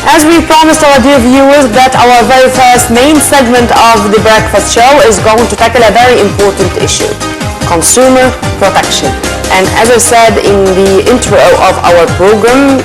As we promised our dear viewers that our very first main segment of the breakfast show is going to tackle a very important issue, consumer protection. And as I said in the intro of our program,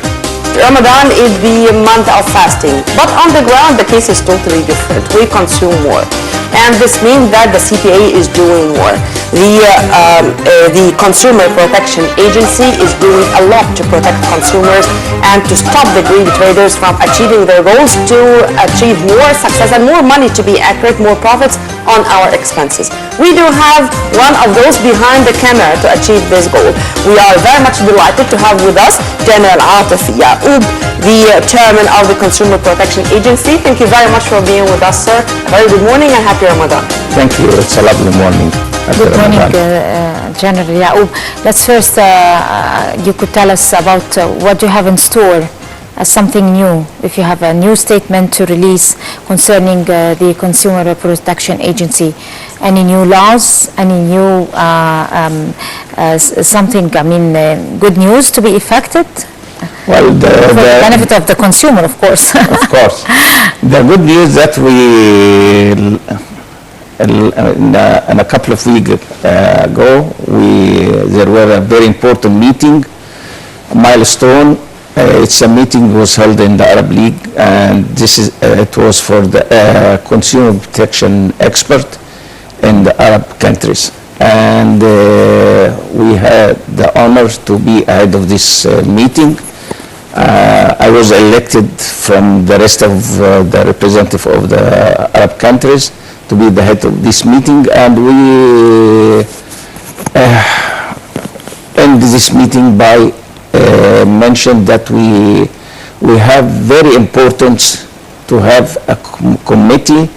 Ramadan is the month of fasting, but on the ground the case is totally different. We consume more, and this means that the CPA is doing more. The Consumer Protection Agency is doing a lot to protect consumers and to stop the greedy traders from achieving their goals, to achieve more success and more money, to be accurate, more profits on our expenses. We do have one of those behind the camera to achieve this goal. We are very much delighted to have with us General Atif Yaoub, the chairman of the Consumer Protection Agency. Thank you very much for being with us, sir. A very good morning and happy Ramadan. Thank you. It's a lovely morning. Good morning, General Yaoub. Let's first, you could tell us about what you have in store as something new, if you have a new statement to release concerning the Consumer Protection Agency. Any new laws, any new something, good news to be effected? Well, for the benefit of the consumer, of course. Of course. The good news that we, in a couple of weeks ago, there were a very important meeting, a milestone. It's a meeting was held in the Arab League, and it was for the consumer protection expert in the Arab countries. And we had the honor to be ahead of this meeting. I was elected from the rest of the representative of the Arab countries to be the head of this meeting, and we end this meeting by mention that we have very important to have a committee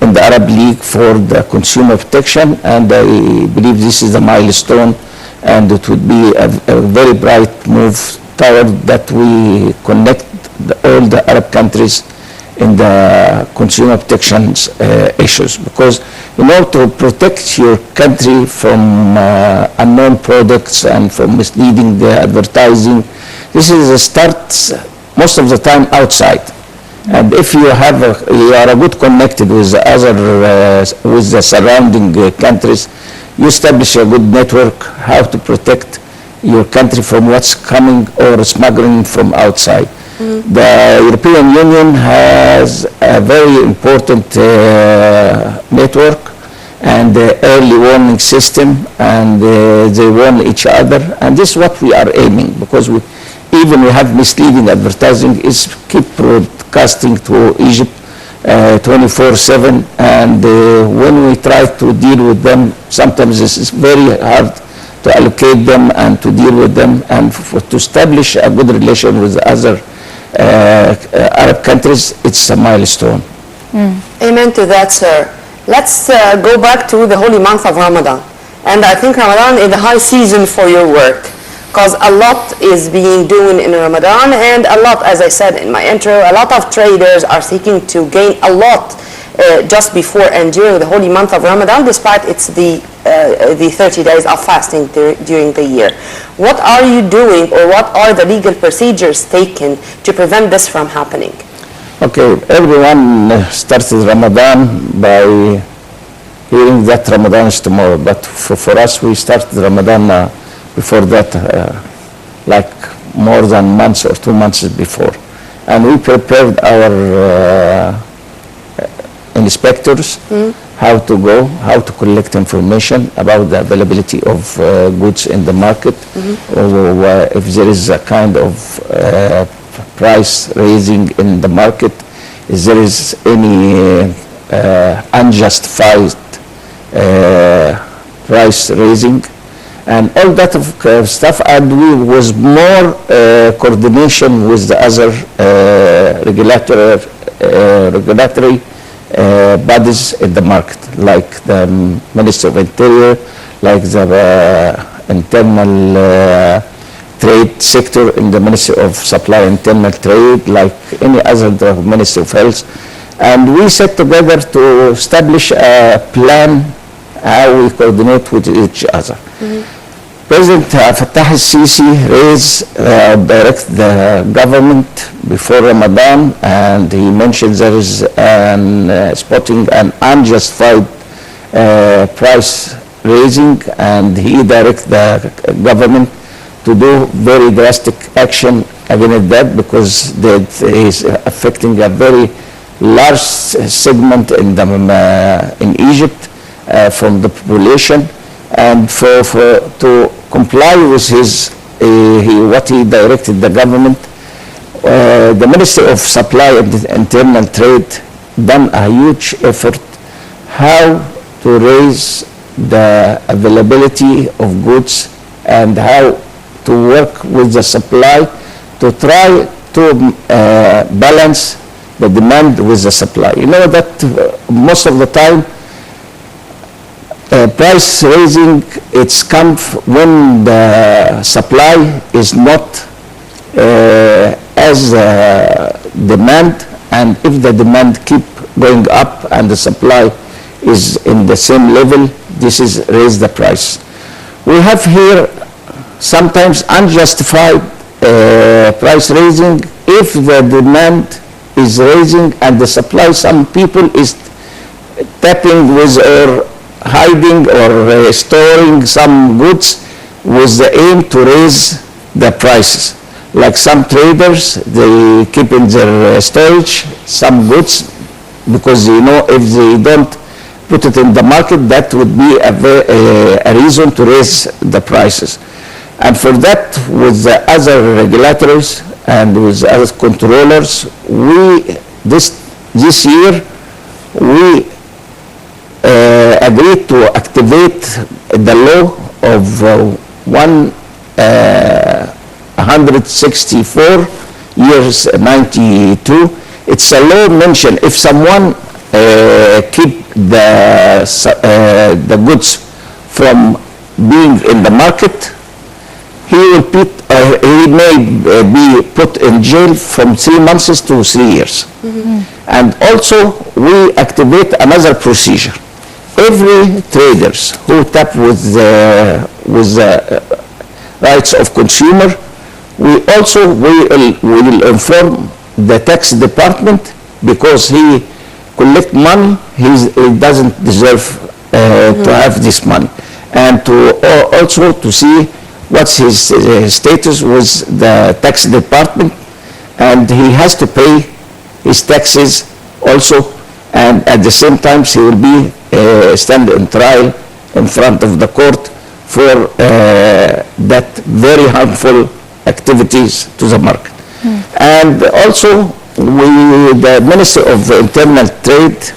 in the Arab League for the consumer protection, and I believe this is a milestone, and it would be a very bright move toward that we connect all the Arab countries in the consumer protection issues, because to protect your country from unknown products and from misleading the advertising, this is a start most of the time outside. And if you are a good connected with the other with the surrounding countries, you establish a good network how to protect your country from what's coming or smuggling from outside. The European Union has a very important network and early warning system, and they warn each other, and this is what we are aiming, because we have misleading advertising is keep broadcasting to Egypt 24/7, and when we try to deal with them, sometimes this is very hard to allocate them and to deal with them, and to establish a good relation with other Arab countries. It's a milestone. Amen to that, sir. Let's go back to the holy month of Ramadan. And I think Ramadan is the high season for your work, because a lot is being done in Ramadan, and a lot, as I said in my intro, a lot of traders are seeking to gain a lot just before and during the holy month of Ramadan, despite it's the 30 days of fasting during the year. What are you doing, or what are the legal procedures taken to prevent this from happening? Okay, everyone started Ramadan by hearing that Ramadan is tomorrow, but for us, we started Ramadan before that, like more than months or 2 months before. And we prepared our inspectors how to go, how to collect information about the availability of goods in the market, or if there is a kind of price raising in the market, if there is any unjustified price raising, and all that stuff. And we was more coordination with the other regulatory bodies in the market, like the Ministry of Interior, like the internal trade sector in the Ministry of Supply and Internal Trade, like any other Ministry of Health. And we set together to establish a plan how we coordinate with each other. President Fattah al-Sisi direct the government before Ramadan, and he mentioned there is spotting an unjustified price raising, and he direct the government to do very drastic action against that, because that is affecting a very large segment in Egypt from the population, and to comply with his what he directed the government. The Ministry of Supply and Internal Trade done a huge effort how to raise the availability of goods and how to work with the supply to try to balance the demand with the supply. You know that most of the time price raising, it's come when the supply is not as demand, and if the demand keep going up and the supply is in the same level, this is raise the price. We have here sometimes unjustified price raising if the demand is raising and the supply, some people is tapping with or hiding or storing some goods with the aim to raise the prices. Like some traders, they keep in their storage some goods because you know if they don't put it in the market, that would be a reason to raise the prices. And for that, with the other regulators and with other controllers, this year we agreed to activate the law of 164 years 92. It's a law mentioned if someone keep the goods from being in the market, he may be put in jail from 3 months to 3 years. Mm-hmm. And also we activate another procedure. Every traders who tap with the rights of consumer, we also will inform the tax department, because he collect money, he doesn't deserve to have this money, and to also to see what's his status with the tax department, and he has to pay his taxes also, and at the same time he will be stand in trial in front of the court for that very harmful activities to the market. And also the Ministry of Internal Trade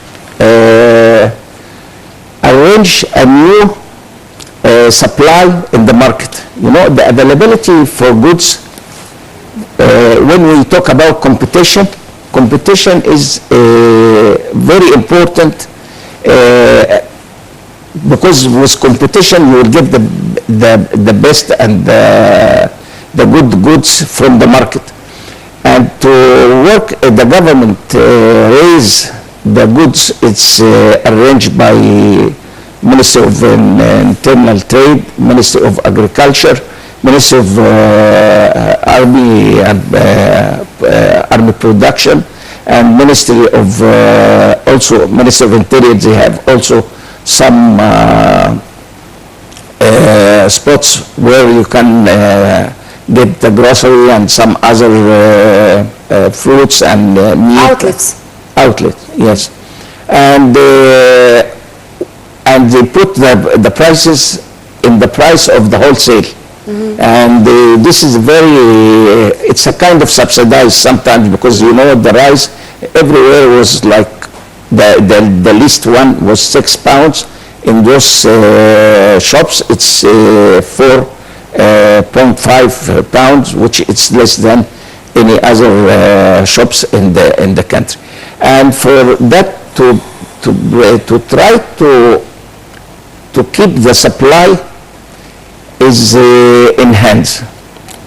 arranged a new supply in the market. You know, the availability for goods, when we talk about competition is very important, because with competition you will get the best and the good goods from the market. And to work, the government raise the goods, it's arranged by Ministry of Internal Trade, Ministry of Agriculture, Ministry of Army Production, and Ministry of also Ministry of Interior. They have also some spots where you can get the grocery and some other fruits and meat. Outlets, yes. And they put the prices in the price of the wholesale. Mm-hmm. And this is it's a kind of subsidized sometimes, because you know the rice everywhere was like the least one was £6. In those shops it's 4.5 pounds, which it's less than any other shops in the country. And for that to try to keep the supply is in hands,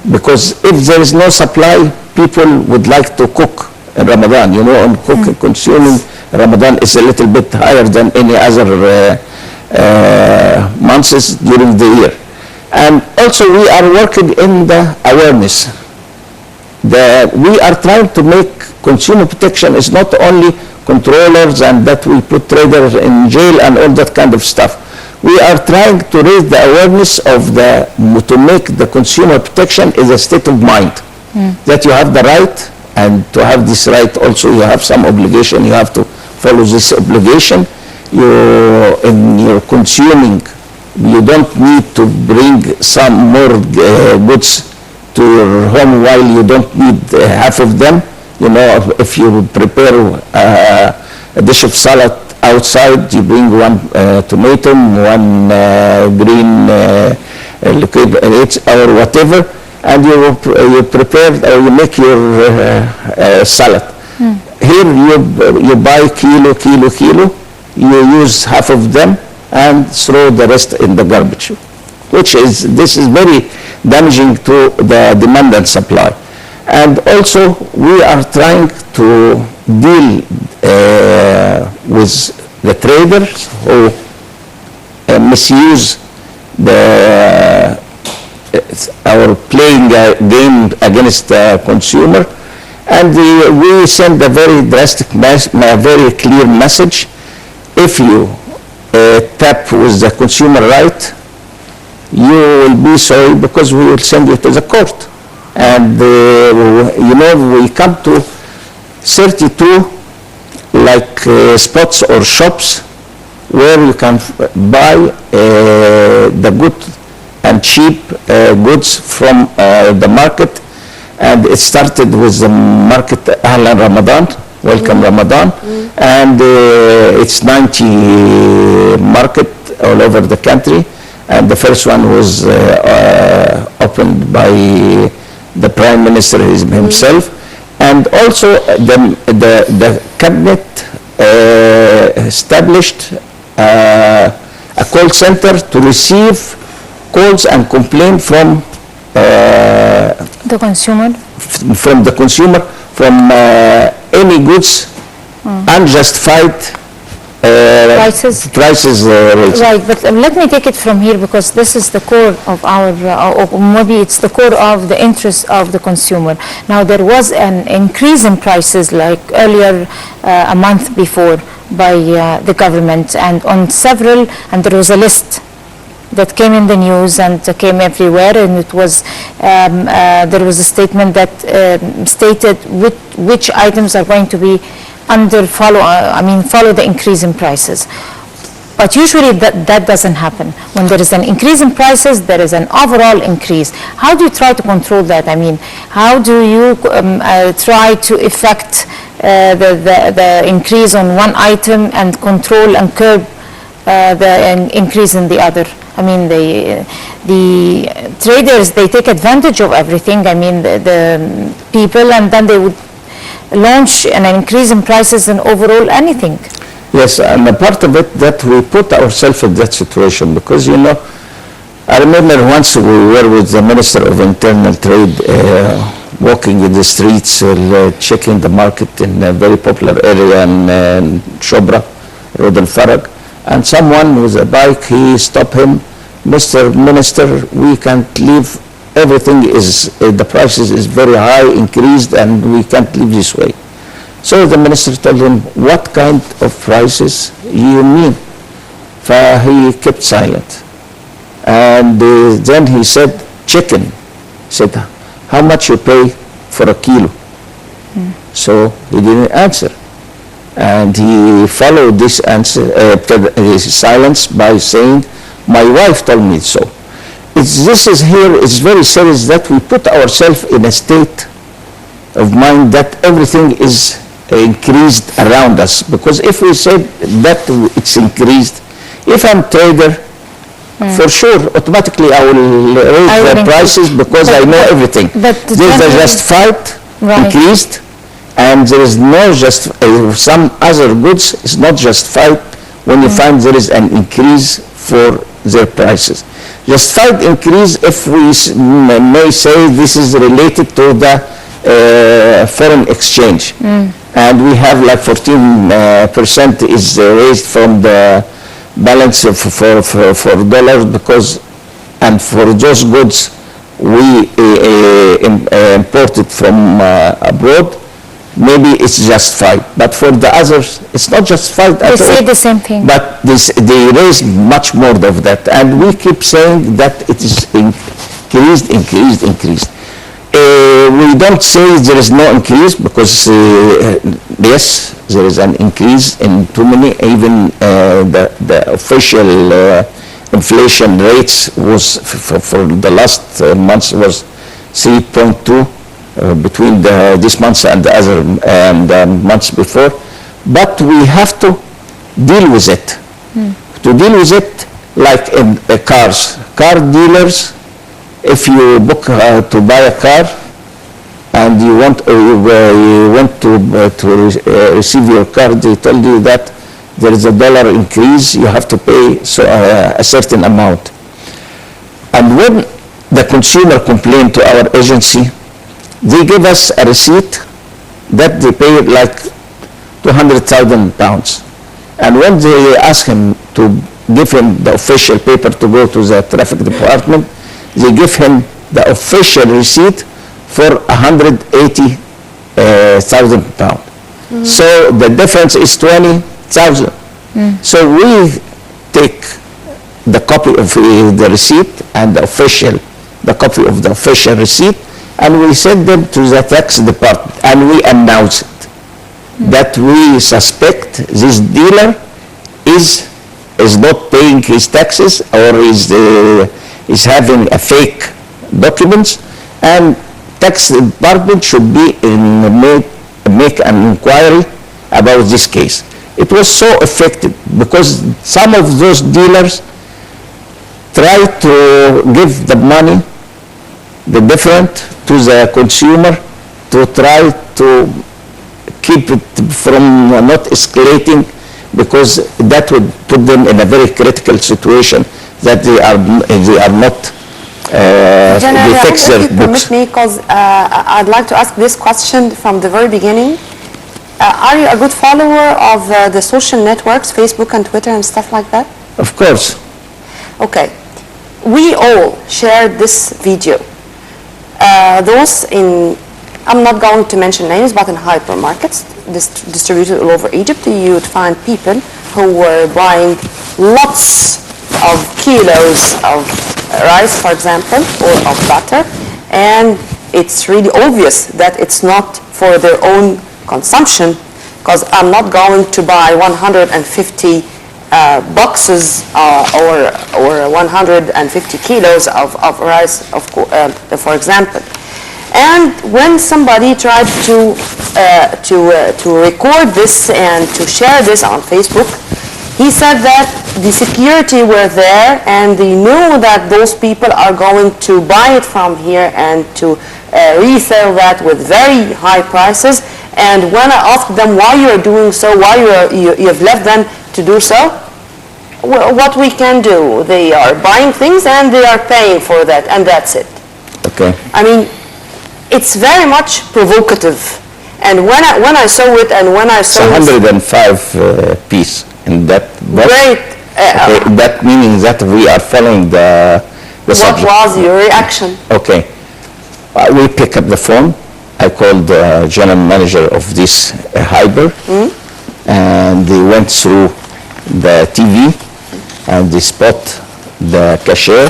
because if there is no supply, people would like to cook in Ramadan, you know, and consuming Ramadan is a little bit higher than any other months during the year. And also we are working in the awareness. We are trying to make consumer protection is not only controllers and that we put traders in jail and all that kind of stuff. We are trying to raise the awareness of to make the consumer protection is a state of mind. That you have the right, and to have this right also you have some obligation, you have to follow this obligation. In your consuming, you don't need to bring some more goods to your home while you don't need half of them. You know, if you prepare a dish of salad outside, you bring one tomato, one green liquid or whatever, and you prepare or you make your salad. Here you buy kilo, you use half of them and throw the rest in the garbage, this is very damaging to the demand and supply. And also we are trying to deal with the traders who misuse our playing game against the consumer, and we send a very drastic, a very clear message. If you tap with the consumer right, you will be sorry because we will send you to the court. And you know, we come to 32 like spots or shops where you can buy the good and cheap goods from the market. And it started with the market Ahlan Ramadan, welcome Ramadan, and it's 90 market all over the country. And the first one was opened by the Prime Minister himself, and also the cabinet established a call center to receive calls and complaints from the consumer, from any goods unjustified prices raised. Right, but let me take it from here, because this is the core of our, or maybe it's the core of the interest of the consumer. Now, there was an increase in prices like earlier a month before by the government, and on several, and there was a list that came in the news and came everywhere, and it was there was a statement that stated which items are going to be follow the increase in prices. But usually that doesn't happen. When there is an increase in prices, there is an overall increase. How do you try to control that? I mean, how do you try to effect the increase on one item and control and curb the increase in the other? I mean, the traders, they take advantage of everything. I mean, the people, and then they would launch an increase in prices and overall anything. Yes, and a part of it that we put ourselves in that situation, because, you know, I remember once we were with the Minister of Internal Trade walking in the streets, checking the market in a very popular area in Shobra, Road al-Farag, and someone with a bike, he stopped him. Mr. Minister, we can't leave, everything is, the prices is very high, increased, and we can't live this way. So the minister told him, what kind of prices you mean? He kept silent. And then he said, chicken. He said, how much you pay for a kilo? So he didn't answer. And he followed this answer, his silence, by saying, my wife told me so. This is here, it's very serious that we put ourselves in a state of mind that everything is increased around us. Because if we say that it's increased, if I'm trader, for sure, automatically I will raise the prices because I know everything. There's a justified increased, and there is no some other goods is not justified when you find there is an increase for their prices. Justified increase, if we may say this is related to the foreign exchange. And we have like 14% is raised from the balance for dollars, because and for those goods we imported from abroad, maybe it's justified. But for the others, it's not justified at all. They say the same thing. But they raise much more of that. And we keep saying that it is increased. We don't say there is no increase because, yes, there is an increase in too many. Even the official inflation rates was for the last months was 3.2 between this month and the other months before. But we have to deal with it. To deal with it, like in cars, car dealers, if you book to buy a car and you want to receive your car, they told you that there is a dollar increase, you have to pay a certain amount. And when the consumer complained to our agency, they give us a receipt that they paid like 200,000 pounds. And when they ask him to give him the official paper to go to the traffic department, they give him the official receipt for 180,000 pounds. So the difference is 20,000. So we take the copy of the receipt and the copy of the official receipt, and we send them to the tax department, and we announce it that we suspect this dealer is not paying his taxes or is having a fake documents, and tax department should be make an inquiry about this case. It was so effective because some of those dealers try to give the money, the different, to the consumer to try to keep it from not escalating, because that would put them in a very critical situation that they are not General, they fix their if you books. permit me, because I'd like to ask this question from the very beginning. Are you a good follower of the social networks, Facebook and Twitter and stuff like that? Of course. Okay. We all shared this video. Those in, I'm not going to mention names, but in hypermarkets distributed all over Egypt, you would find people who were buying lots of kilos of rice, for example, or of butter, and it's really obvious that it's not for their own consumption, because I'm not going to buy 150 boxes or 150 kilos of rice, for example. And when somebody tried to record this and to share this on Facebook, he said that the security were there and they knew that those people are going to buy it from here and to resell that with very high prices. And when I asked them why you're doing so, why you've left them to do so, well, what we can do, they are buying things and they are paying for that, and that's it. Okay. I mean, it's very much provocative. And when I saw it and when I saw it's 105 piece in that box. Great. Okay, that meaning that we are following the subject. What was your reaction? Okay. We pick up the phone. I called the general manager of this hyper, and they went through the TV and they spot the cashier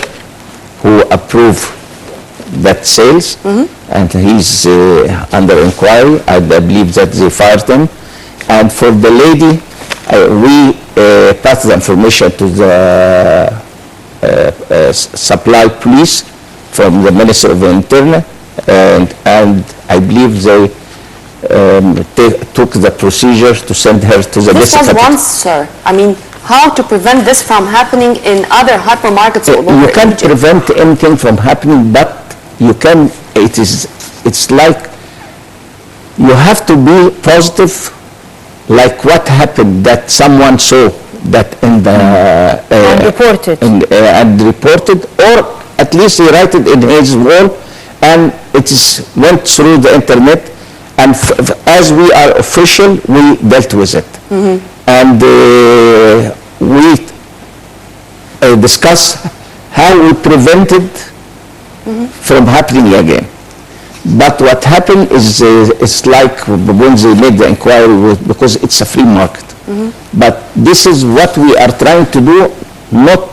who approved that sales, and he's under inquiry. I believe that they fired him. And for the lady, we passed the information to the supply police from the Ministry of the Interior, and I believe they took the procedure to send her to the This was district. once, sir. I mean, how to prevent this from happening in other hypermarkets all over You can't Egypt? prevent anything from happening, but you can. It's like you have to be positive, like what happened that someone saw that in the And reported. and reported, or at least he write it in his wall, and it went through the internet, and as we are official, we dealt with it, and we discuss how we prevented from happening again. But what happened is it's like when they made the inquiry, because it's a free market. But this is what we are trying to do, not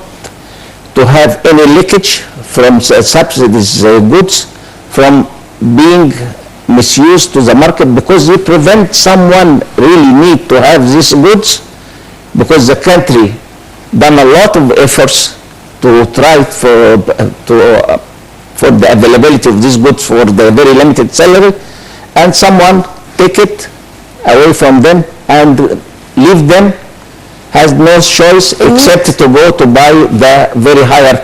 to have any leakage from subsidies goods from being misused to the market, because you prevent someone really need to have these goods, because the country done a lot of efforts to try for the availability of these goods for the very limited salary, and someone take it away from them and leave them, has no choice except to go to buy the very higher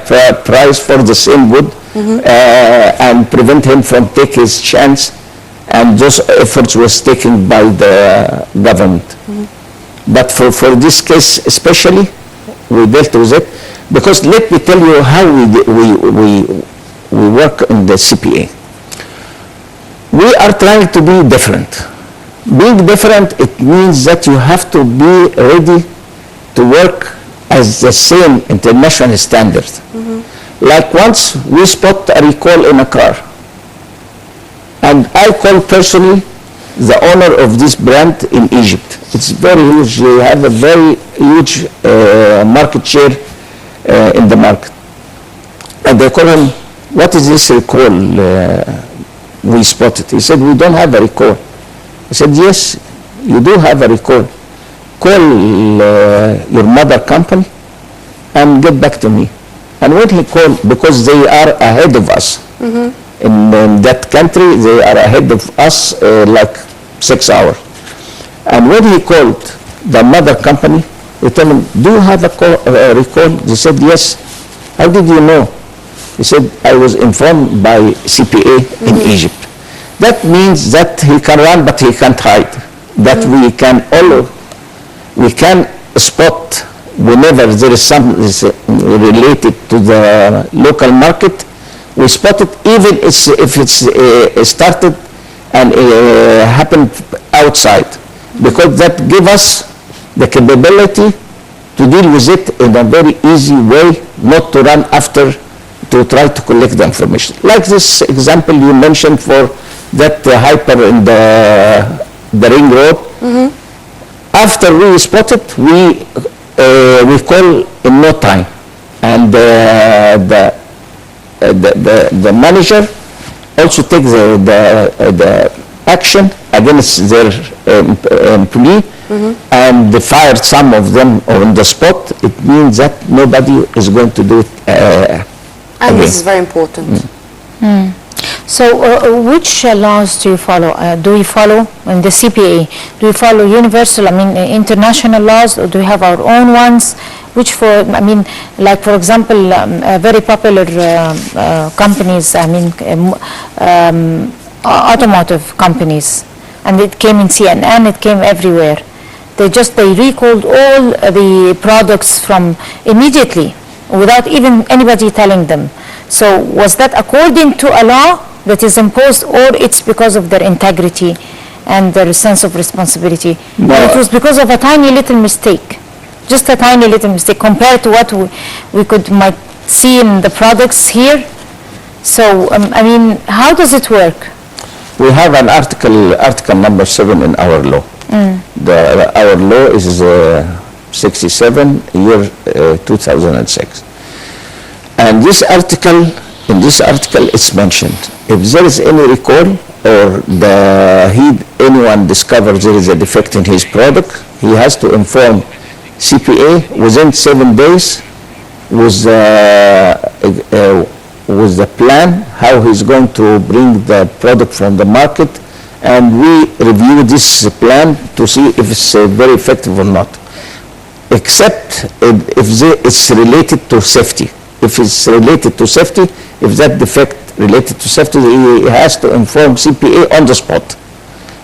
price for the same good, and prevent him from taking his chance, and those efforts was taken by the government. But for this case especially, we dealt with it, because let me tell you how we work in the CPA. We are trying to be different. Being different, it means that you have to be ready to work as the same international standard. Like once we spot a recall in a car, and I call personally the owner of this brand in Egypt. It's very huge. They have a very huge market share in the market. And they call him, what is this recall we spotted? He said, we don't have a recall. I said, yes, you do have a recall. Call your mother company and get back to me. And when he called, because they are ahead of us, in that country, they are ahead of us like 6 hours. And when he called the mother company, we told him, do you have a recall? They said, yes. How did you know? He said, I was informed by CPA in Egypt. That means that he can run, but he can't hide. That we can spot whenever there is something related to the local market. We spot it, even if it's started and happened outside, because that gives us the capability to deal with it in a very easy way, not to run after to try to collect the information. Like this example you mentioned for that hyper in the ring road. After we spot it, we call in no time, and the manager also takes the action against their employee, and they fired some of them on the spot. It means that nobody is going to do it and again. this is very important. So which laws do you follow? Do we follow in the CPA? Do we follow universal, international laws, or do we have our own ones? Which like for example, very popular companies, automotive companies, and it came in CNN, it came everywhere. They recalled all the products from immediately, without even anybody telling them. So was that according to a law that is imposed, or it's because of their integrity and their sense of responsibility? No. And it was because of a tiny little mistake, just a tiny little mistake compared to what we might see in the products here. So, how does it work? We have an article number 7 in our law. Our law is 67, year 2006. And in this article, it's mentioned, if there is any recall or anyone discovers there is a defect in his product, he has to inform CPA within 7 days with the plan how he's going to bring the product from the market, and we review this plan to see if it's very effective or not, except if it's related to safety. If it's related to safety, if that defect related to safety, he has to inform CPA on the spot.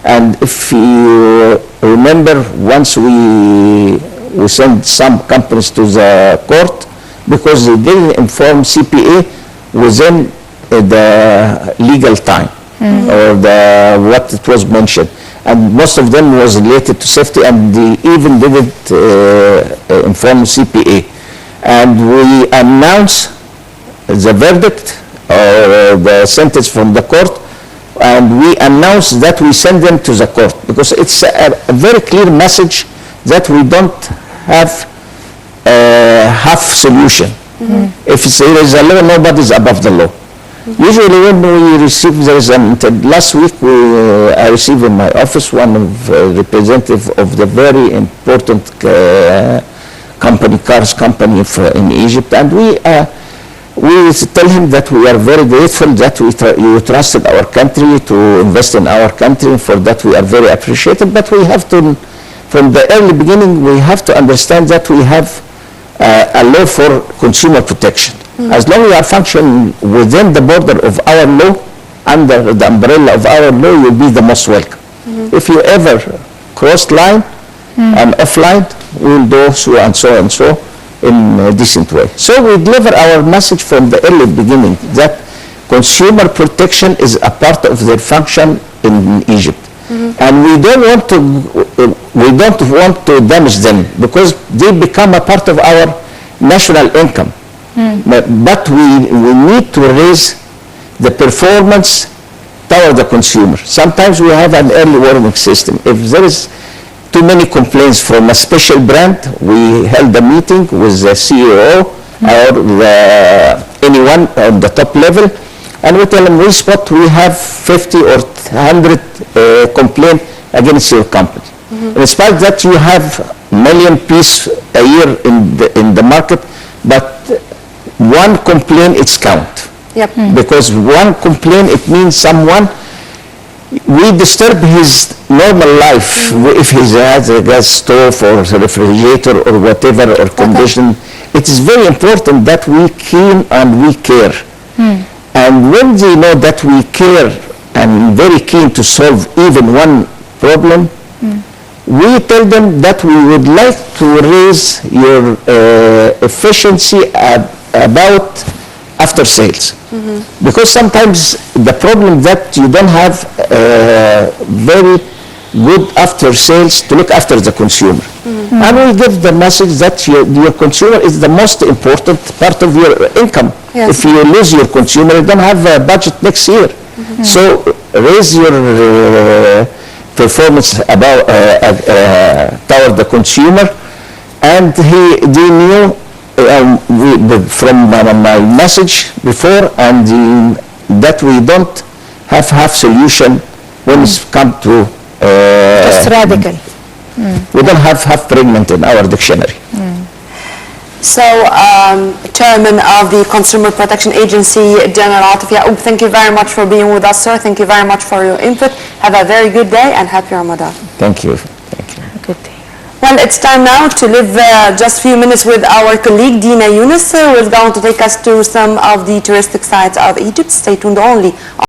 And if you remember, once we sent some companies to the court because they didn't inform CPA within the legal time or what it was mentioned. And most of them was related to safety, and they even didn't inform CPA. And we announced the verdict or the sentence from the court, and we announce that we send them to the court, because it's a very clear message that we don't have a half solution. If there is a law, nobody is above the law. Usually when we receive, last week I received in my office one of representative of the very important company, cars company in Egypt, and we tell him that we are very grateful that you trusted our country to invest in our country. For that we are very appreciative, but we have to, from the early beginning, we have to understand that we have a law for consumer protection. As long as we are functioning within the border of our law, under the umbrella of our law, you'll be the most welcome. If you ever cross line and offline, we'll do so and so and so in a decent way. So we deliver our message from the early beginning that consumer protection is a part of their function in Egypt. And we don't want to damage them, because they become a part of our national income. But we need to raise the performance toward the consumer. Sometimes we have an early warning system. If there is too many complaints from a special brand, we held a meeting with the CEO or anyone on the top level, and we tell them, we spot we have 50 or 100 complaints against your company. In spite that you have a million pieces a year in the market, but one complaint, it's count. Because one complaint, it means someone, we disturb his normal life. If he has a gas stove or a refrigerator or whatever, or condition, it is very important that we keen and we care. And when they know that we care and very keen to solve even one problem, we tell them that we would like to raise your efficiency about after sales. Because sometimes the problem that you don't have very good after sales to look after the consumer. And we give the message that your consumer is the most important part of your income. If you lose your consumer, you don't have a budget next year. So raise your performance about toward the consumer. And they knew from my message before, and that we don't have half solution when it's come to Just radical. we don't have half pregnant in our dictionary. So, Chairman of the Consumer Protection Agency, General Atif Yaoub, thank you very much for being with us, sir. Thank you very much for your input. Have a very good day and happy Ramadan. Thank you. Thank you. Good day. Well, it's time now to live just a few minutes with our colleague, Dina Yunus, who is going to take us to some of the touristic sites of Egypt. Stay tuned only